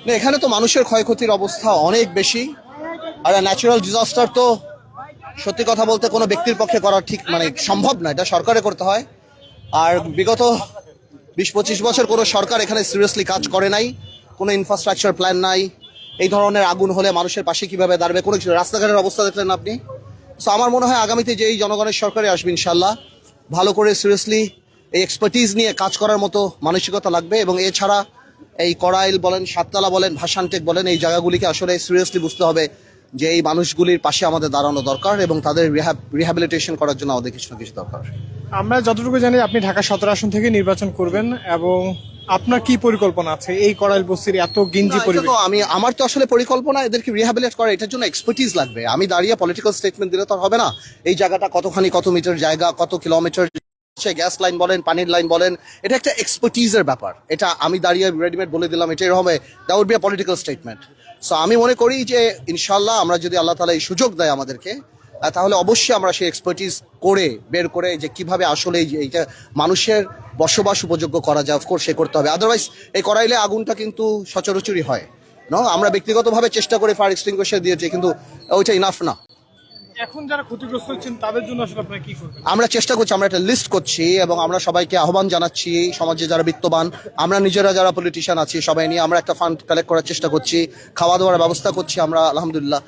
না, এখানে তো মানুষের ক্ষয়ক্ষতির অবস্থা অনেক বেশি। আর ন্যাচারাল ডিজাস্টার তো সত্যি কথা বলতে কোনো ব্যক্তির পক্ষে করা ঠিক সম্ভব না, এটা সরকারে করতে হয়। আর বিগত 20-25 বছর কোনো সরকার এখানে সিরিয়াসলি কাজ করে নাই, কোনো ইনফ্রাস্ট্রাকচার প্ল্যান নাই। এই ধরনের আগুন হলে মানুষের পাশে কিভাবে দাঁড়াবে, কোনো কিছু, রাস্তাঘাটের অবস্থা দেখলেন আপনি। সো আমার মনে হয় আগামীতে যেই জনগণের সরকারে আসবে ইনশাল্লাহ ভালো করে সিরিয়াসলি এই এক্সপার্টিজ নিয়ে কাজ করার মতো মানসিকতা লাগবে। এবং এছাড়া এই কড়াইল বলেন, সাততলা বলেন, ভাসানটেক বলেন, এই জায়গাগুলিকে আসলে সিরিয়াসলি বুঝতে হবে যে এই মানুষগুলির পাশে আমাদের দাঁড়ানো দরকার এবং তাদের রিহ্যাবিলিটেশন করার জন্য আমাদের কিছু না কিছু দরকার। আমরা যতটুকু জানি আপনি ঢাকা 17 আসন থেকে নির্বাচন করবেন, এবং আপনার কি পরিকল্পনা আছে এই করাইল বস্তির এত গিঞ্জি না, এটা পরিবেশ? তো আমার তো আসলে পরিকল্পনা এদেরকে রিহ্যাবিলিট করা, এটার জন্য এক্সপার্টিজ লাগবে। আমি দাঁড়িয়ে পলিটিক্যাল স্টেটমেন্ট দিলে তো আর হবে না। এই জায়গাটা কতখানি, কত মিটার জায়গা, কত কিলোমিটার গ্যাস লাইন বলেন, পানির লাইন বলেন, এটা একটা এক্সপার্টিজের ব্যাপার। এটা আমি দাঁড়িয়ে রেডিমেড বলে দিলাম এটাই হবে, that would be a political statement. So আমি মনে করি যে ইনশাল্লাহ আমরা যদি আল্লাহ তাআলা এই সুযোগ দেয় আমাদেরকে, তাহলে অবশ্যই আমরা সেই এক্সপার্টিজ করে বের করে যে কিভাবে আসলে এইটা মানুষের বসবাস উপযোগ্য করা যায়, অফকোর্স সে করতে হবে। আদারওয়াইজ এই করাইলে আগুনটা কিন্তু সচরাচরই হয় না। আমরা ব্যক্তিগতভাবে চেষ্টা করে ফায়ার এক্সটিংগুইশার দিয়েছি, কিন্তু ওইটা ইনাফ না। এখন যারা ক্ষতিগ্রস্ত হচ্ছেন তাদের জন্য আসলে আপনারা কি করবেন? আমরা চেষ্টা করছি, আমরা একটা লিস্ট করছি এবং আমরা সবাইকে আহ্বান জানাচ্ছি, সমাজে যারা বিত্তবান, আমরা নিজেরা যারা পলিটিশিয়ান আছি সবাই নিয়ে আমরা একটা ফান্ড কালেক্ট করার চেষ্টা করছি, খাওয়া দাওয়ার ব্যবস্থা করছি আমরা আলহামদুলিল্লাহ।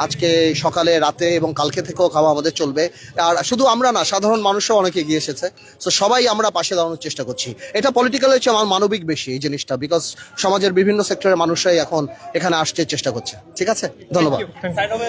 আজকে সকালে, রাতে এবং কালকে থেকেও খাওয়া আমাদের চলবে। আর শুধু আমরা না, সাধারণ মানুষও অনেকে এগিয়ে এসেছে। সো সবাই আমরা পাশে দাঁড়ানোর চেষ্টা করছি। এটা পলিটিক্যাল হচ্ছে আমার মানবিক বেশি এই জিনিসটা, বিকজ সমাজের বিভিন্ন সেক্টরের মানুষরাই এখন এখানে আসতে চেষ্টা করছে। ঠিক আছে, ধন্যবাদ। Thank you.